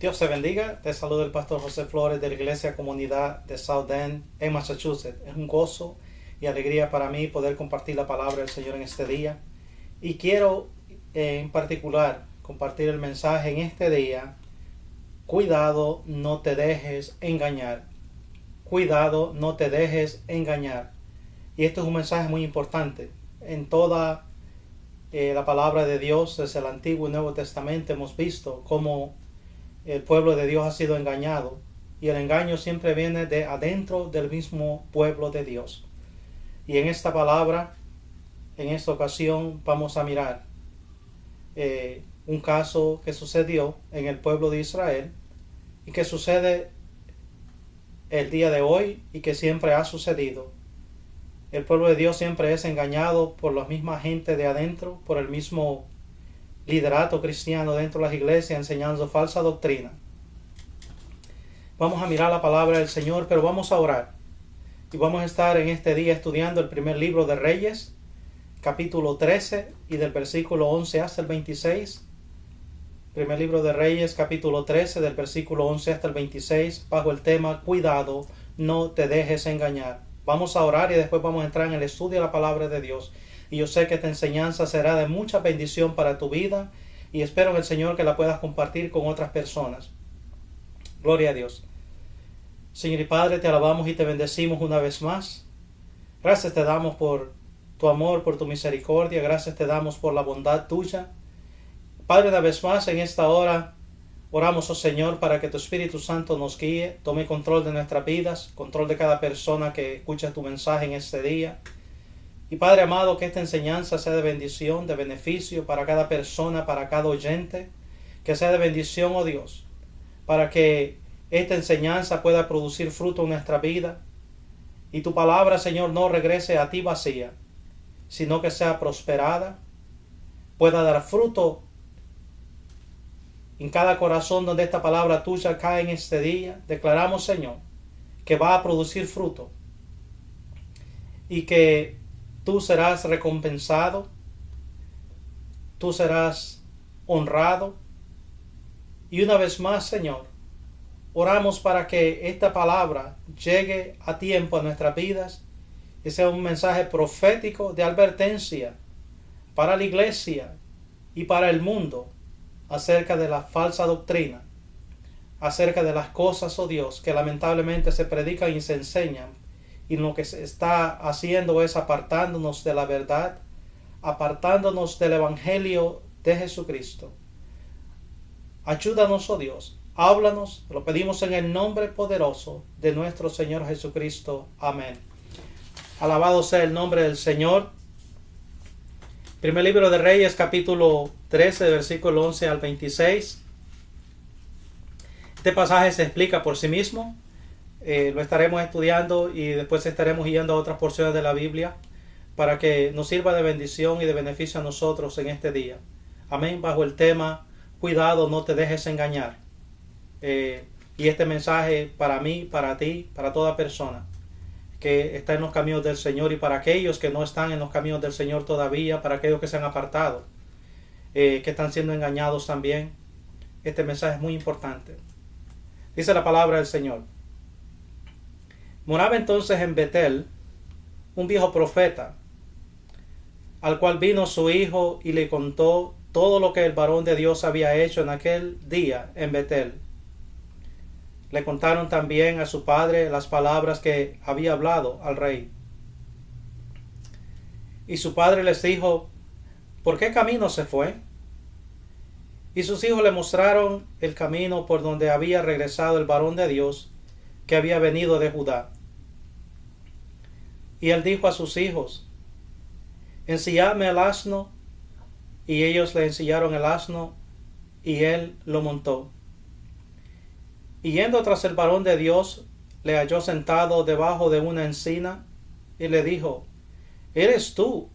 Dios te bendiga. Te saluda el pastor José Flores de la Iglesia Comunidad de South End en Massachusetts. Es un gozo y alegría para mí poder compartir la palabra del Señor en este día. Y quiero en particular compartir el mensaje en este día. Cuidado, no te dejes engañar. Cuidado, no te dejes engañar. Y esto es un mensaje muy importante. En toda la palabra de Dios, desde el Antiguo y Nuevo Testamento, hemos visto cómo el pueblo de Dios ha sido engañado, y el engaño siempre viene de adentro del mismo pueblo de Dios. Y en esta palabra, en esta ocasión, vamos a mirar un caso que sucedió en el pueblo de Israel y que sucede el día de hoy y que siempre ha sucedido. El pueblo de Dios siempre es engañado por la misma gente de adentro, por el mismo liderato cristiano dentro de las iglesias, enseñando falsa doctrina. Vamos a mirar la palabra del Señor, pero vamos a orar. Y vamos a estar en este día estudiando el primer libro de Reyes, capítulo 13, y del versículo 11 hasta el 26. Primer libro de Reyes, capítulo 13, del versículo 11 hasta el 26, bajo el tema Cuidado, no te dejes engañar. Vamos a orar y después vamos a entrar en el estudio de la palabra de Dios. Y yo sé que esta enseñanza será de mucha bendición para tu vida, y espero en el Señor que la puedas compartir con otras personas. Gloria a Dios. Señor y Padre, te alabamos y te bendecimos una vez más. Gracias te damos por tu amor, por tu misericordia. Gracias te damos por la bondad tuya. Padre, una vez más en esta hora oramos, oh Señor, para que tu Espíritu Santo nos guíe, tome control de nuestras vidas, control de cada persona que escucha tu mensaje en este día. Y Padre amado, que esta enseñanza sea de bendición, de beneficio para cada persona, para cada oyente, que sea de bendición, oh Dios, para que esta enseñanza pueda producir fruto en nuestra vida, y tu palabra, Señor, no regrese a ti vacía, sino que sea prosperada, pueda dar fruto en cada corazón donde esta palabra tuya cae en este día. Declaramos, Señor, que va a producir fruto, y que tú serás recompensado, tú serás honrado. Y una vez más, Señor, oramos para que esta palabra llegue a tiempo a nuestras vidas y sea un mensaje profético de advertencia para la iglesia y para el mundo acerca de la falsa doctrina, acerca de las cosas, oh Dios, que lamentablemente se predican y se enseñan, y lo que se está haciendo es apartándonos de la verdad, apartándonos del Evangelio de Jesucristo. Ayúdanos, oh Dios, háblanos, lo pedimos en el nombre poderoso de nuestro Señor Jesucristo. Amén. Alabado sea el nombre del Señor. Primer libro de Reyes, capítulo 13, versículo 11 al 26. Este pasaje se explica por sí mismo. Lo estaremos estudiando y después estaremos yendo a otras porciones de la Biblia para que nos sirva de bendición y de beneficio a nosotros en este día. Amén. Bajo el tema Cuidado, no te dejes engañar. Y este mensaje para mí, para ti, para toda persona que está en los caminos del Señor, y para aquellos que no están en los caminos del Señor todavía, para aquellos que se han apartado, que están siendo engañados también. Este mensaje es muy importante. Dice la palabra del Señor: moraba entonces en Betel un viejo profeta, al cual vino su hijo y le contó todo lo que el varón de Dios había hecho en aquel día en Betel. Le contaron también a su padre las palabras que había hablado al rey. Y su padre les dijo: ¿por qué camino se fue? Y sus hijos le mostraron el camino por donde había regresado el varón de Dios que había venido de Judá. Y él dijo a sus hijos: ensilladme el asno. Y ellos le ensillaron el asno, y él lo montó. Y yendo tras el varón de Dios, le halló sentado debajo de una encina, y le dijo: ¿eres tú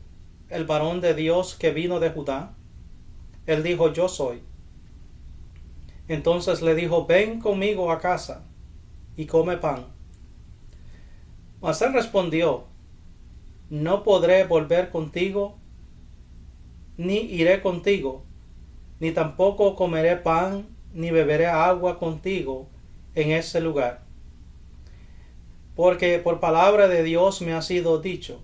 el varón de Dios que vino de Judá? Él dijo: yo soy. Entonces le dijo: ven conmigo a casa, y come pan. Mas él respondió: no podré volver contigo, ni iré contigo, ni tampoco comeré pan ni beberé agua contigo en ese lugar. Porque por palabra de Dios me ha sido dicho,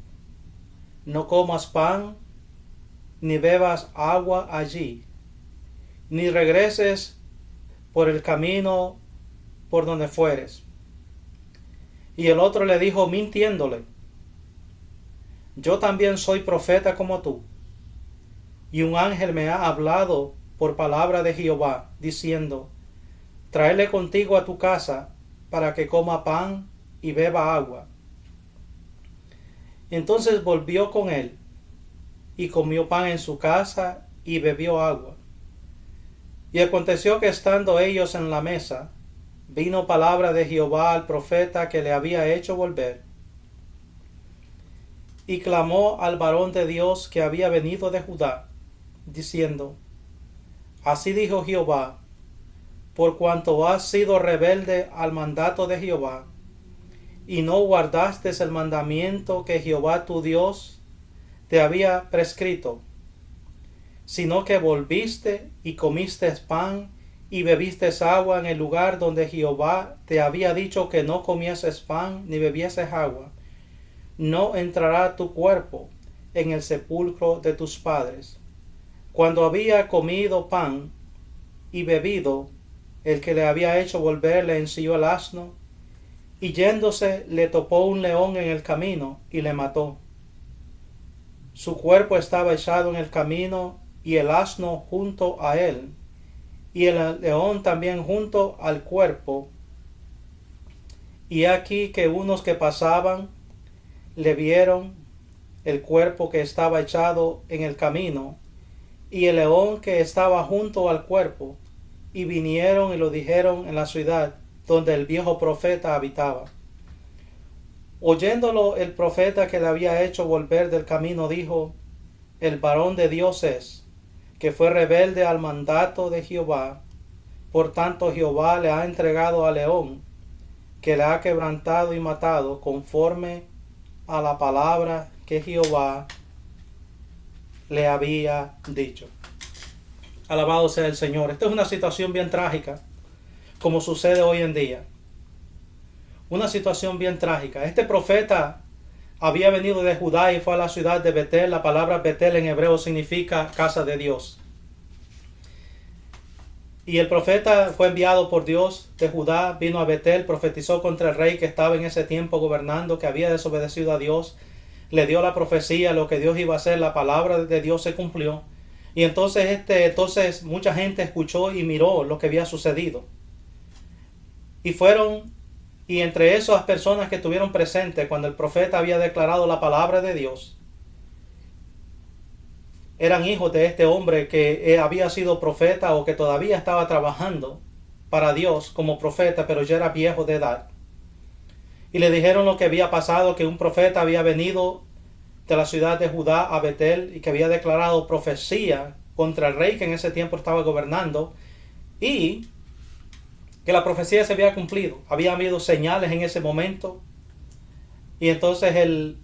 no comas pan, ni bebas agua allí, ni regreses por el camino por donde fueres. Y el otro le dijo, mintiéndole, yo también soy profeta como tú, y un ángel me ha hablado por palabra de Jehová, diciendo, tráele contigo a tu casa, para que coma pan y beba agua. Entonces volvió con él, y comió pan en su casa, y bebió agua. Y aconteció que estando ellos en la mesa, vino palabra de Jehová al profeta que le había hecho volver, y clamó al varón de Dios que había venido de Judá, diciendo, así dijo Jehová, por cuanto has sido rebelde al mandato de Jehová, y no guardaste el mandamiento que Jehová tu Dios te había prescrito, sino que volviste y comiste pan y bebiste agua en el lugar donde Jehová te había dicho que no comieses pan ni bebieses agua, no entrará tu cuerpo en el sepulcro de tus padres. Cuando había comido pan y bebido, el que le había hecho volver le ensilló el asno, y yéndose le topó un león en el camino y le mató. Su cuerpo estaba echado en el camino y el asno junto a él, y el león también junto al cuerpo. Y aquí que unos que pasaban le vieron el cuerpo que estaba echado en el camino, y el león que estaba junto al cuerpo, y vinieron y lo dijeron en la ciudad donde el viejo profeta habitaba. Oyéndolo el profeta que le había hecho volver del camino dijo, el varón de Dios es, que fue rebelde al mandato de Jehová, por tanto Jehová le ha entregado al león, que le ha quebrantado y matado conforme a la palabra que Jehová le había dicho. Alabado sea el Señor. Esta es una situación bien trágica, como sucede hoy en día. Una situación bien trágica. Este profeta había venido de Judá y fue a la ciudad de Betel. La palabra Betel en hebreo significa casa de Dios. Y el profeta fue enviado por Dios de Judá, vino a Betel, profetizó contra el rey que estaba en ese tiempo gobernando, que había desobedecido a Dios. Le dio la profecía, lo que Dios iba a hacer, la palabra de Dios se cumplió. Y entonces mucha gente escuchó y miró lo que había sucedido. Y entre esas personas que estuvieron presentes cuando el profeta había declarado la palabra de Dios, eran hijos de este hombre que había sido profeta o que todavía estaba trabajando para Dios como profeta, pero ya era viejo de edad. Y le dijeron lo que había pasado, que un profeta había venido de la ciudad de Judá a Betel y que había declarado profecía contra el rey que en ese tiempo estaba gobernando, y que la profecía se había cumplido. Había habido señales en ese momento. Y entonces el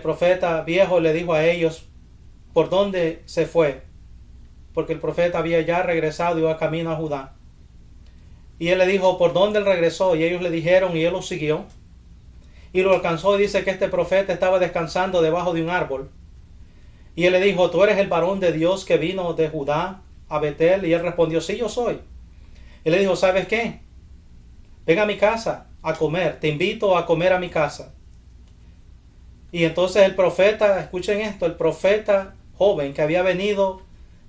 profeta viejo le dijo a ellos por dónde se fue, porque el profeta había ya regresado y iba camino a Judá. Y él le dijo por dónde él regresó, y ellos le dijeron, y él lo siguió y lo alcanzó, y dice que este profeta estaba descansando debajo de un árbol. Y él le dijo, ¿tú eres el varón de Dios que vino de Judá a Betel? Y él respondió, sí, yo soy. Y le dijo, ¿sabes qué? Ven a mi casa a comer, te invito a comer a mi casa. Y entonces el profeta, escuchen esto, el profeta joven que había venido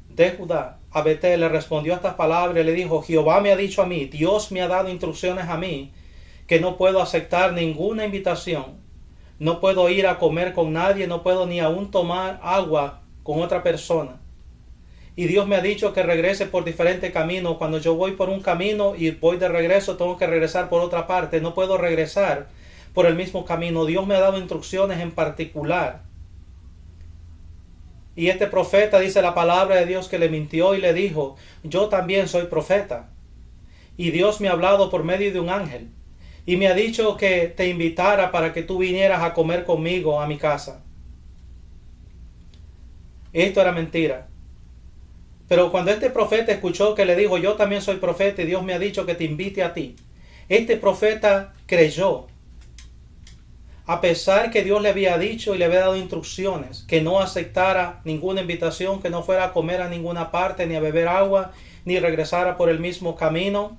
de Judá a Betel le respondió a estas palabras y le dijo, Jehová me ha dicho a mí, Dios me ha dado instrucciones a mí, que no puedo aceptar ninguna invitación, no puedo ir a comer con nadie, no puedo ni aún tomar agua con otra persona. Y Dios me ha dicho que regrese por diferentes caminos. Cuando yo voy por un camino y voy de regreso, tengo que regresar por otra parte, no puedo regresar por el mismo camino. Dios me ha dado instrucciones en particular. Y este profeta, dice la palabra de Dios, que le mintió y le dijo, yo también soy profeta. Y Dios me ha hablado por medio de un ángel. Y me ha dicho que te invitara para que tú vinieras a comer conmigo a mi casa. Esto era mentira. Pero cuando este profeta escuchó que le dijo, yo también soy profeta y Dios me ha dicho que te invite a ti, este profeta creyó. A pesar que Dios le había dicho y le había dado instrucciones que no aceptara ninguna invitación, que no fuera a comer a ninguna parte, ni a beber agua, ni regresara por el mismo camino.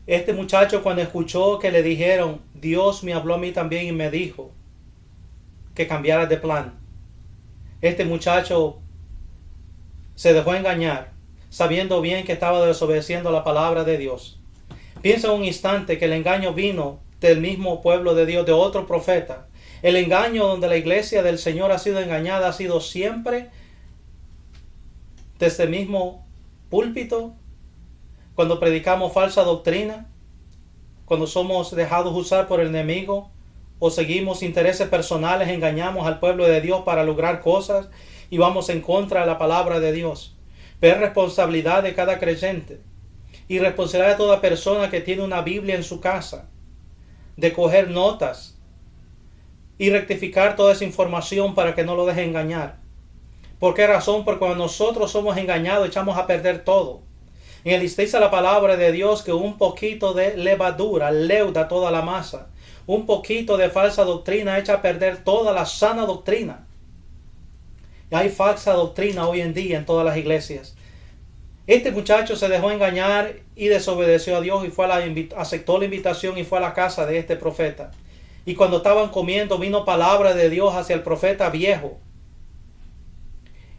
Este muchacho, cuando escuchó que le dijeron, Dios me habló a mí también y me dijo que cambiara de plan. Este muchacho se dejó engañar, sabiendo bien que estaba desobedeciendo la palabra de Dios. Piensa un instante que el engaño vino del mismo pueblo de Dios, de otro profeta. El engaño donde la iglesia del Señor ha sido engañada ha sido siempre desde el mismo púlpito, cuando predicamos falsa doctrina, cuando somos dejados usar por el enemigo, o seguimos intereses personales, engañamos al pueblo de Dios para lograr cosas y vamos en contra de la palabra de Dios. Pero es responsabilidad de cada creyente y responsabilidad de toda persona que tiene una Biblia en su casa, de coger notas y rectificar toda esa información para que no lo deje engañar. ¿Por qué razón? Porque cuando nosotros somos engañados echamos a perder todo. En el dice la palabra de Dios que un poquito de levadura leuda toda la masa. Un poquito de falsa doctrina echa a perder toda la sana doctrina. Y hay falsa doctrina hoy en día en todas las iglesias. Este muchacho se dejó engañar y desobedeció a Dios y aceptó la invitación y fue a la casa de este profeta. Y cuando estaban comiendo vino palabra de Dios hacia el profeta viejo.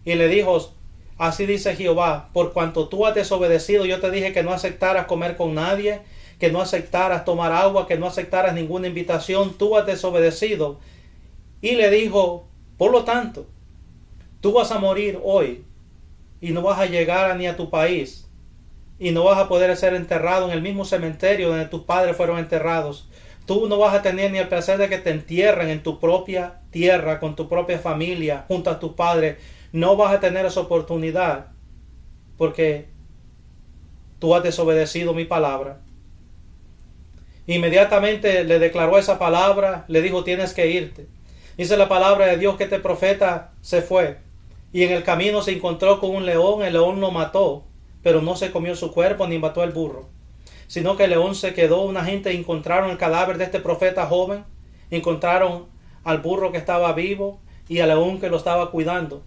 Y le dijo, así dice Jehová, por cuanto tú has desobedecido, yo te dije que no aceptaras comer con nadie, que no aceptaras tomar agua, que no aceptaras ninguna invitación, tú has desobedecido. Y le dijo, por lo tanto, tú vas a morir hoy y no vas a llegar ni a tu país y no vas a poder ser enterrado en el mismo cementerio donde tus padres fueron enterrados. Tú no vas a tener ni el placer de que te entierren en tu propia tierra, con tu propia familia, junto a tus padres. No vas a tener esa oportunidad porque tú has desobedecido mi palabra. Inmediatamente le declaró esa palabra, le dijo, tienes que irte. Dice la palabra de Dios que este profeta se fue y en el camino se encontró con un león. El león lo mató, pero no se comió su cuerpo ni mató al burro, sino que el león se quedó. Una gente encontraron el cadáver de este profeta joven, encontraron al burro que estaba vivo y al león que lo estaba cuidando,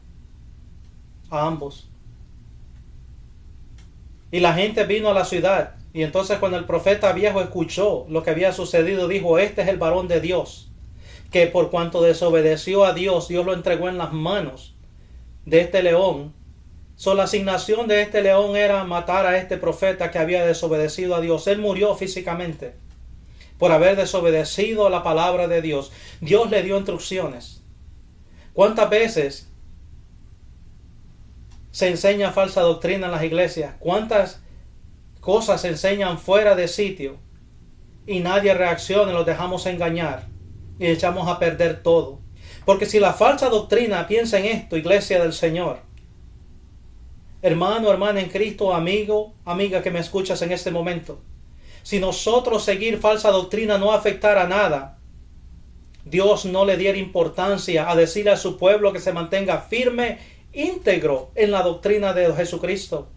a ambos. Y la gente vino a la ciudad, y entonces cuando el profeta viejo escuchó lo que había sucedido, dijo, este es el varón de Dios, que por cuanto desobedeció a Dios, Dios lo entregó en las manos de este león. La asignación de este león era matar a este profeta que había desobedecido a Dios. Él murió físicamente por haber desobedecido a la palabra de Dios. Dios le dio instrucciones. ¿Cuántas veces se enseña falsa doctrina en las iglesias? ¿Cuántas cosas se enseñan fuera de sitio y nadie reacciona y los dejamos engañar y echamos a perder todo? Porque si la falsa doctrina, piensa en esto, iglesia del Señor, hermano, hermana en Cristo, amigo, amiga que me escuchas en este momento, si nosotros seguir falsa doctrina no afectara nada, Dios no le diera importancia a decirle a su pueblo que se mantenga firme, íntegro en la doctrina de Jesucristo.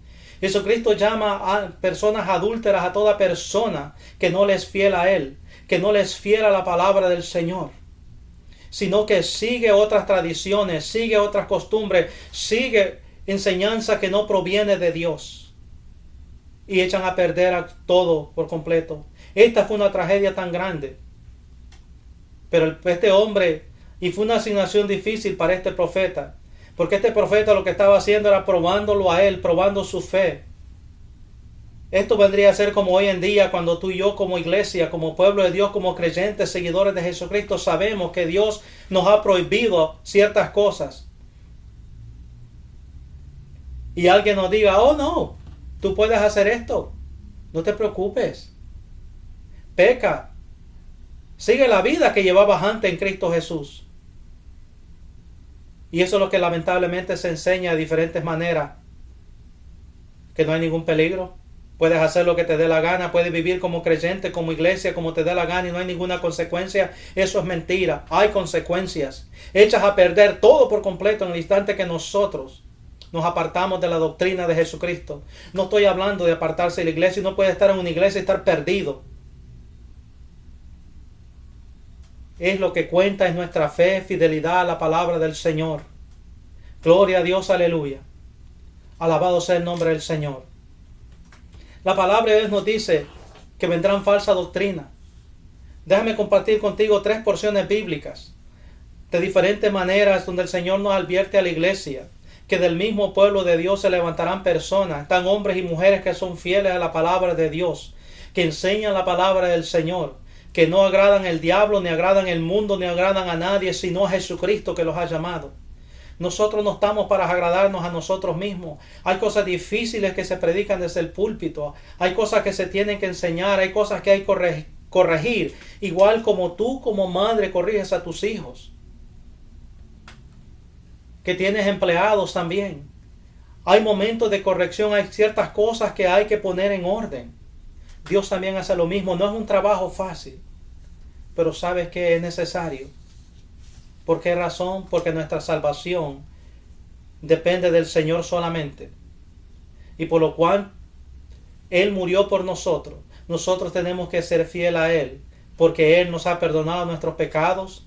Jesucristo llama a personas adúlteras, a toda persona que no le es fiel a Él, que no le es fiel a la palabra del Señor, sino que sigue otras tradiciones, sigue otras costumbres, sigue enseñanza que no proviene de Dios y echan a perder a todo por completo. Esta fue una tragedia tan grande, pero este hombre, y fue una asignación difícil para este profeta, porque este profeta lo que estaba haciendo era probándolo a él, probando su fe. Esto vendría a ser como hoy en día cuando tú y yo como iglesia, como pueblo de Dios, como creyentes, seguidores de Jesucristo, sabemos que Dios nos ha prohibido ciertas cosas. Y alguien nos diga, oh no, tú puedes hacer esto. No te preocupes. Peca. Sigue la vida que llevabas antes en Cristo Jesús. Y eso es lo que lamentablemente se enseña de diferentes maneras. Que no hay ningún peligro. Puedes hacer lo que te dé la gana. Puedes vivir como creyente, como iglesia, como te dé la gana y no hay ninguna consecuencia. Eso es mentira. Hay consecuencias. Echas a perder todo por completo en el instante que nosotros nos apartamos de la doctrina de Jesucristo. No estoy hablando de apartarse de la iglesia. Uno puede estar en una iglesia y estar perdido. Es lo que cuenta es nuestra fe, fidelidad a la palabra del Señor. Gloria a Dios, aleluya. Alabado sea el nombre del Señor. La palabra de Dios nos dice que vendrán falsa doctrina. Déjame compartir contigo 3 porciones bíblicas de diferentes maneras donde el Señor nos advierte a la iglesia que del mismo pueblo de Dios se levantarán personas, están hombres y mujeres que son fieles a la palabra de Dios, que enseñan la palabra del Señor, que no agradan el diablo, ni agradan el mundo, ni agradan a nadie, sino a Jesucristo que los ha llamado. Nosotros no estamos para agradarnos a nosotros mismos. Hay cosas difíciles que se predican desde el púlpito, hay cosas que se tienen que enseñar, hay cosas que hay que corregir, igual como tú como madre corriges a tus hijos, que tienes empleados también. Hay momentos de corrección, hay ciertas cosas que hay que poner en orden. Dios también hace lo mismo. No es un trabajo fácil, pero sabes que es necesario. ¿Por qué razón? Porque nuestra salvación depende del Señor solamente. Y por lo cual Él murió por nosotros. Nosotros tenemos que ser fieles a Él, porque Él nos ha perdonado nuestros pecados.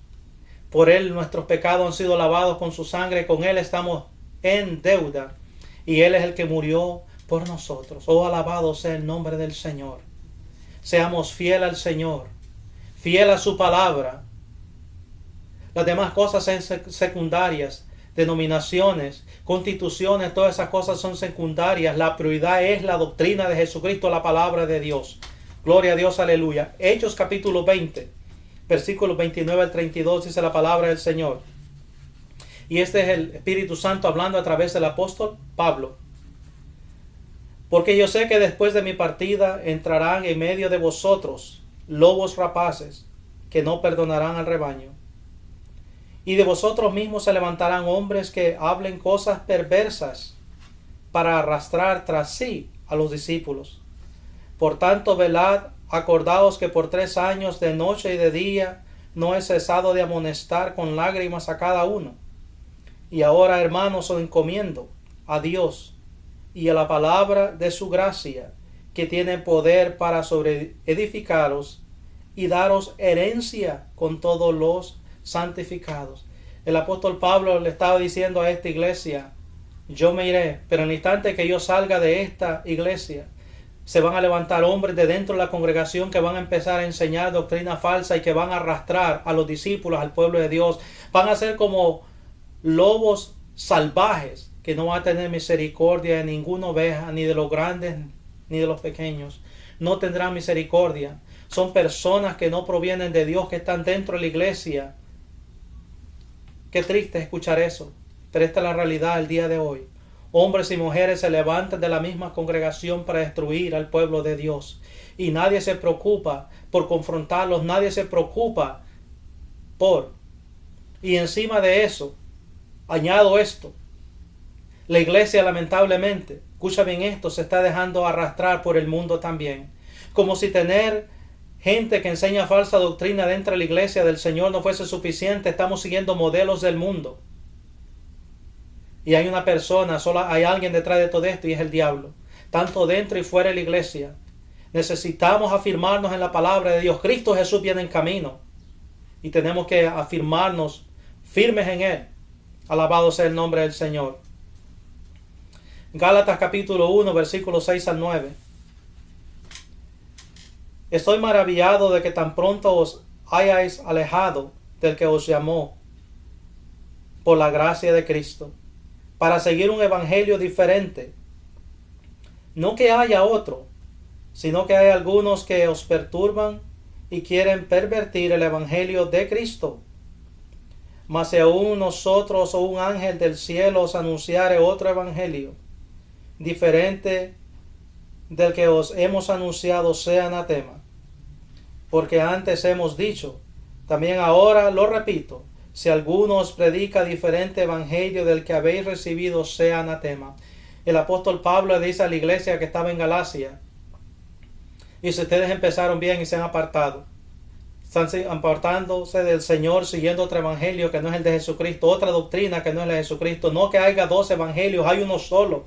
Por Él nuestros pecados han sido lavados con su sangre. Con Él estamos en deuda. Y Él es el que murió por nosotros. Oh, alabado sea el nombre del Señor. Seamos fieles al Señor, fiel a su palabra. Las demás cosas son secundarias. Denominaciones, constituciones, todas esas cosas son secundarias. La prioridad es la doctrina de Jesucristo, la palabra de Dios. Gloria a Dios, aleluya. Hechos capítulo 20, versículos 29 al 32, dice la palabra del Señor. Y este es el Espíritu Santo hablando a través del apóstol Pablo. Porque yo sé que después de mi partida entrarán en medio de vosotros lobos rapaces que no perdonarán al rebaño. Y de vosotros mismos se levantarán hombres que hablen cosas perversas para arrastrar tras sí a los discípulos. Por tanto, velad, acordaos que por 3 años de noche y de día no he cesado de amonestar con lágrimas a cada uno. Y ahora, hermanos, os encomiendo a Dios y a la palabra de su gracia, que tiene poder para sobreedificaros y daros herencia con todos los santificados. El apóstol Pablo le estaba diciendo a esta iglesia: yo me iré, pero en el instante que yo salga de esta iglesia, se van a levantar hombres de dentro de la congregación que van a empezar a enseñar doctrina falsa y que van a arrastrar a los discípulos, al pueblo de Dios. Van a ser como lobos salvajes que no van a tener misericordia de ninguna oveja, ni de los grandes ni de los pequeños. No tendrán misericordia. Son personas que no provienen de Dios, que están dentro de la iglesia. Qué triste escuchar eso, pero esta es la realidad el día de hoy. Hombres y mujeres se levantan de la misma congregación para destruir al pueblo de Dios. Y nadie se preocupa por confrontarlos, nadie se preocupa por... Y encima de eso, añado esto, la iglesia lamentablemente, escucha bien esto, se está dejando arrastrar por el mundo también. Como si tener gente que enseña falsa doctrina dentro de la iglesia del Señor no fuese suficiente. Estamos siguiendo modelos del mundo. Y hay una persona, solo hay alguien detrás de todo esto, y es el diablo. Tanto dentro y fuera de la iglesia. Necesitamos afirmarnos en la palabra de Dios. Cristo Jesús viene en camino. Y tenemos que afirmarnos firmes en Él. Alabado sea el nombre del Señor. Gálatas capítulo 1, versículos 6 al 9. Estoy maravillado de que tan pronto os hayáis alejado del que os llamó por la gracia de Cristo, para seguir un evangelio diferente. No que haya otro, sino que hay algunos que os perturban y quieren pervertir el evangelio de Cristo. Mas si aún nosotros o un ángel del cielo os anunciare otro evangelio, diferente del que os hemos anunciado, sea anatema. Porque antes hemos dicho, también ahora lo repito, si alguno os predica diferente evangelio del que habéis recibido, sea anatema. El apóstol Pablo le dice a la iglesia que estaba en Galacia: y si ustedes empezaron bien y se han apartado, Están apartándose del Señor, siguiendo otro evangelio que no es el de Jesucristo, otra doctrina que no es la de Jesucristo. No que haya dos evangelios, hay uno solo.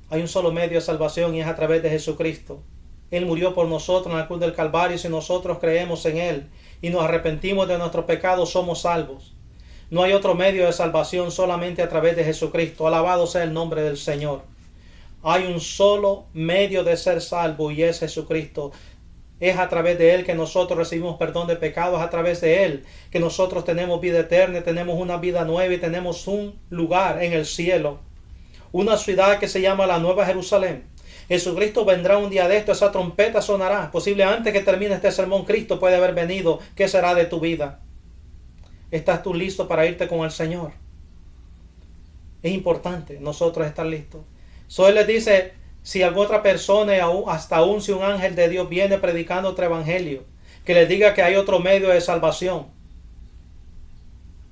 Hay un solo medio de salvación y es a través de Jesucristo. Él murió por nosotros en la cruz del Calvario y si nosotros creemos en Él y nos arrepentimos de nuestros pecados, somos salvos. No hay otro medio de salvación, solamente a través de Jesucristo. Alabado sea el nombre del Señor. Hay un solo medio de ser salvo y es Jesucristo. Es a través de Él que nosotros recibimos perdón de pecados, a través de Él que nosotros tenemos vida eterna, tenemos una vida nueva y tenemos un lugar en el cielo. Una ciudad que se llama la Nueva Jerusalén. Jesucristo vendrá un día de esto, esa trompeta sonará. Posible antes que termine este sermón, Cristo puede haber venido. ¿Qué será de tu vida? ¿Estás tú listo para irte con el Señor? Es importante nosotros estar listos. Él les dice, si alguna otra persona, hasta aún si un ángel de Dios viene predicando otro evangelio, que les diga que hay otro medio de salvación,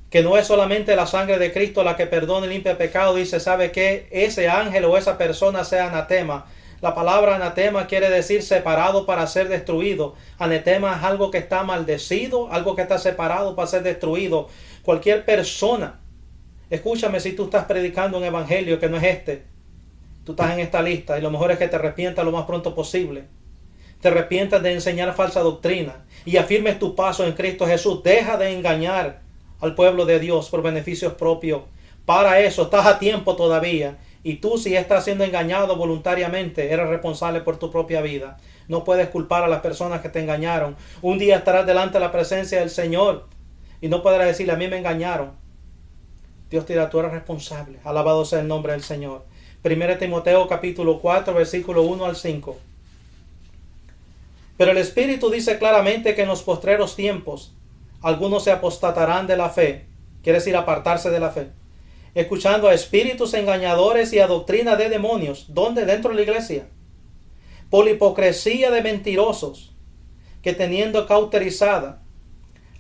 que no es solamente la sangre de Cristo la que perdona y limpia el pecado, dice, ¿sabe qué? Ese ángel o esa persona sea anatema. La palabra anatema quiere decir separado para ser destruido. Anatema es algo que está maldecido, algo que está separado para ser destruido. Cualquier persona, escúchame, si tú estás predicando un evangelio que no es este, tú estás en esta lista y lo mejor es que te arrepientas lo más pronto posible. Te arrepientas de enseñar falsa doctrina y afirmes tu paso en Cristo Jesús. Deja de engañar al pueblo de Dios por beneficios propios. Para eso estás a tiempo todavía. Y tú, si estás siendo engañado voluntariamente, eres responsable por tu propia vida. No puedes culpar a las personas que te engañaron. Un día estarás delante de la presencia del Señor y no podrás decirle, a mí me engañaron. Dios te dirá, tú eres responsable. Alabado sea el nombre del Señor. 1 Timoteo capítulo 4, versículo 1 al 5. Pero el Espíritu dice claramente que en los postreros tiempos algunos se apostatarán de la fe. Quiere decir apartarse de la fe. Escuchando a espíritus engañadores y a doctrina de demonios. ¿Dónde? Dentro de la iglesia. Por hipocresía de mentirosos, que teniendo cauterizada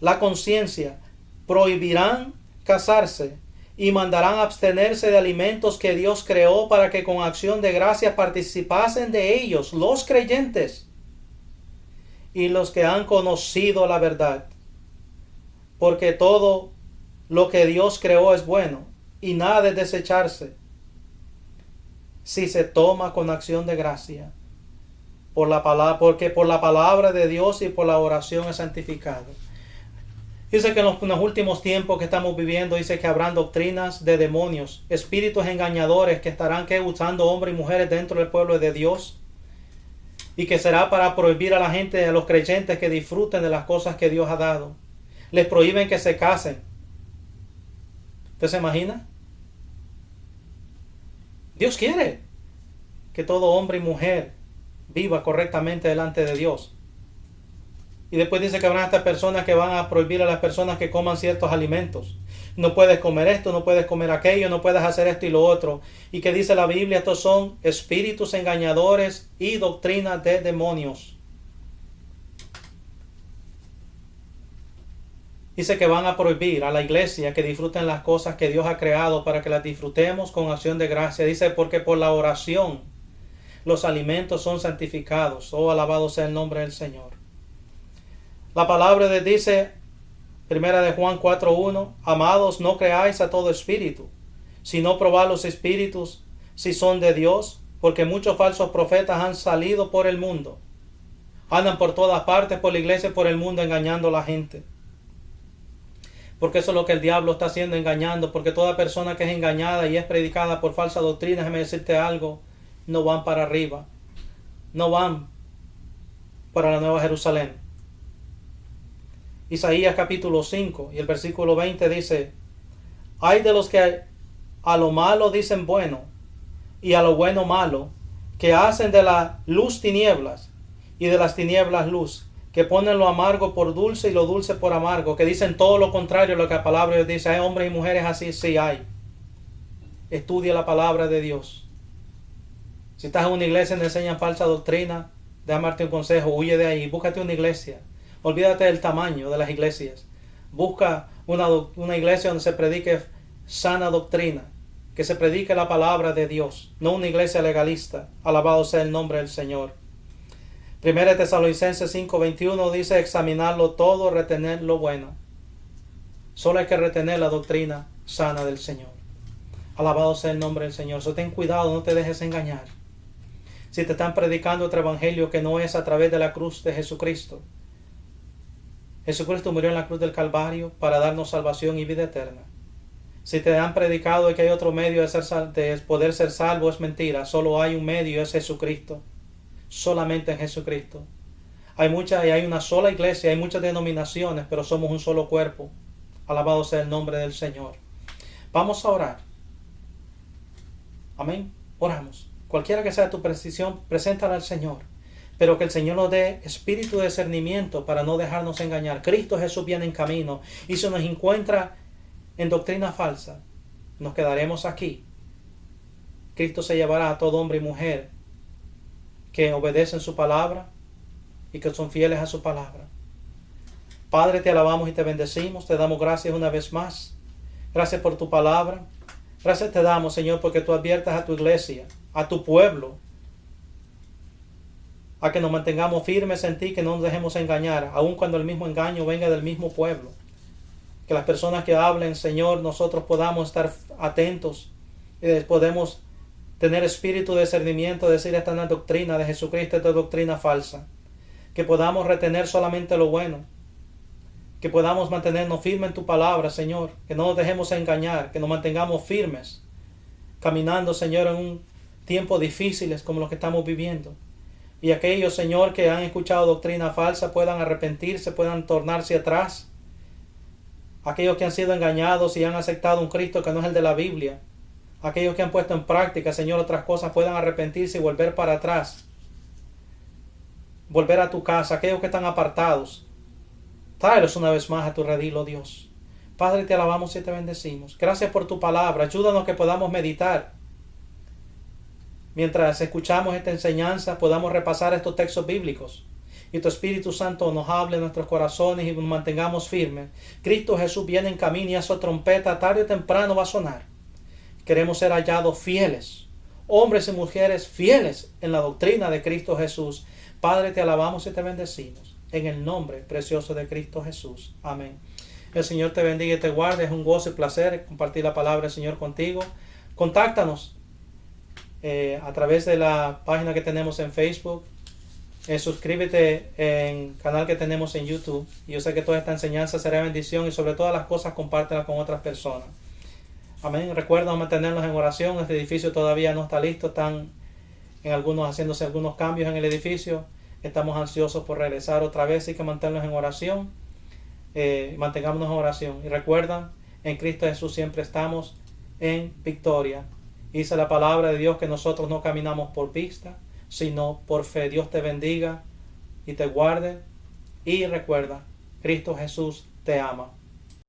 la conciencia, prohibirán casarse y mandarán abstenerse de alimentos que Dios creó para que con acción de gracias participasen de ellos los creyentes y los que han conocido la verdad. Porque todo lo que Dios creó es bueno y nada de desecharse si se toma con acción de gracia, porque por la palabra de Dios y por la oración es santificado. Dice que en los últimos tiempos que estamos viviendo, dice que habrán doctrinas de demonios, espíritus engañadores que estarán usando hombres y mujeres dentro del pueblo de Dios, y que será para prohibir a la gente, a los creyentes, que disfruten de las cosas que Dios ha dado. Les prohíben que se casen. ¿Usted se imagina? Dios quiere que todo hombre y mujer viva correctamente delante de Dios. Y después dice que habrá estas personas que van a prohibir a las personas que coman ciertos alimentos. No puedes comer esto, no puedes comer aquello, no puedes hacer esto y lo otro. Y que dice la Biblia, estos son espíritus engañadores y doctrinas de demonios. Dice que van a prohibir a la iglesia que disfruten las cosas que Dios ha creado para que las disfrutemos con acción de gracia. Dice, porque por la oración los alimentos son santificados. Oh, alabado sea el nombre del Señor. La palabra de dice, 1 de Juan 4:1, amados, no creáis a todo espíritu, sino probad los espíritus si son de Dios, porque muchos falsos profetas han salido por el mundo. Andan por todas partes, por la iglesia y por el mundo, engañando a la gente. Porque eso es lo que el diablo está haciendo, engañando. Porque toda persona que es engañada y es predicada por falsa doctrina, déjame decirte algo, no van para arriba. No van para la Nueva Jerusalén. Isaías capítulo 5 y el versículo 20 dice, hay de los que a lo malo dicen bueno y a lo bueno malo, que hacen de la luz tinieblas y de las tinieblas luz, que ponen lo amargo por dulce y lo dulce por amargo, que dicen todo lo contrario a lo que la palabra de Dios dice. Hay hombres y mujeres así, sí hay. Estudia la palabra de Dios. Si estás en una iglesia donde enseñan falsa doctrina, déjame darte un consejo, huye de ahí, búscate una iglesia. Olvídate del tamaño de las iglesias. Busca una iglesia donde se predique sana doctrina, que se predique la palabra de Dios, no una iglesia legalista. Alabado sea el nombre del Señor. 1 Tesalonicenses 5:21 dice: examinarlo todo, retener lo bueno. Solo hay que retener la doctrina sana del Señor. Alabado sea el nombre del Señor. So, ten cuidado, no te dejes engañar. Si te están predicando otro evangelio que no es a través de la cruz de Jesucristo. Jesucristo murió en la cruz del Calvario para darnos salvación y vida eterna. Si te han predicado que hay otro medio de poder ser salvo, es mentira. Solo hay un medio, es Jesucristo. Solamente en Jesucristo. Hay una sola iglesia, hay muchas denominaciones, pero somos un solo cuerpo. Alabado sea el nombre del Señor. Vamos a orar. Amén. Oramos. Cualquiera que sea tu precisión, preséntala al Señor. Pero que el Señor nos dé espíritu de discernimiento para no dejarnos engañar. Cristo Jesús viene en camino. Y si nos encuentra en doctrina falsa, nos quedaremos aquí. Cristo se llevará a todo hombre y mujer que obedecen su palabra y que son fieles a su palabra. Padre, te alabamos y te bendecimos. Te damos gracias una vez más. Gracias por tu palabra. Gracias te damos, Señor, porque tú adviertas a tu iglesia, a tu pueblo, a que nos mantengamos firmes en ti, que no nos dejemos engañar, aun cuando el mismo engaño venga del mismo pueblo. Que las personas que hablen, Señor, nosotros podamos estar atentos y podemos tener espíritu de discernimiento, decir esta no es doctrina de Jesucristo, esta es doctrina falsa. Que podamos retener solamente lo bueno. Que podamos mantenernos firmes en tu palabra, Señor. Que no nos dejemos engañar, que nos mantengamos firmes, caminando, Señor, en un tiempo difíciles como los que estamos viviendo. Y aquellos, Señor, que han escuchado doctrina falsa puedan arrepentirse, puedan tornarse atrás. Aquellos que han sido engañados y han aceptado un Cristo que no es el de la Biblia. Aquellos que han puesto en práctica, Señor, otras cosas puedan arrepentirse y volver para atrás. Volver a tu casa. Aquellos que están apartados, tráelos una vez más a tu redil, oh Dios. Padre, te alabamos y te bendecimos. Gracias por tu palabra. Ayúdanos que podamos meditar. Mientras escuchamos esta enseñanza, podamos repasar estos textos bíblicos. Y tu Espíritu Santo nos hable en nuestros corazones y nos mantengamos firmes. Cristo Jesús viene en camino y a su trompeta tarde o temprano va a sonar. Queremos ser hallados fieles, hombres y mujeres fieles en la doctrina de Cristo Jesús. Padre, te alabamos y te bendecimos. En el nombre precioso de Cristo Jesús. Amén. El Señor te bendiga y te guarde. Es un gozo y placer compartir la palabra del Señor contigo. Contáctanos a través de la página que tenemos en Facebook. Suscríbete en el canal que tenemos en YouTube. Yo sé que toda esta enseñanza será bendición y sobre todas las cosas compártela con otras personas. Amén. Recuerda mantenernos en oración. Este edificio todavía no está listo. Están haciéndose algunos cambios en el edificio. Estamos ansiosos por regresar otra vez. Así que mantenernos en oración. Mantengámonos en oración. Y recuerda, en Cristo Jesús siempre estamos en victoria. Dice la palabra de Dios que nosotros no caminamos por vista, sino por fe. Dios te bendiga y te guarde. Y recuerda, Cristo Jesús te ama.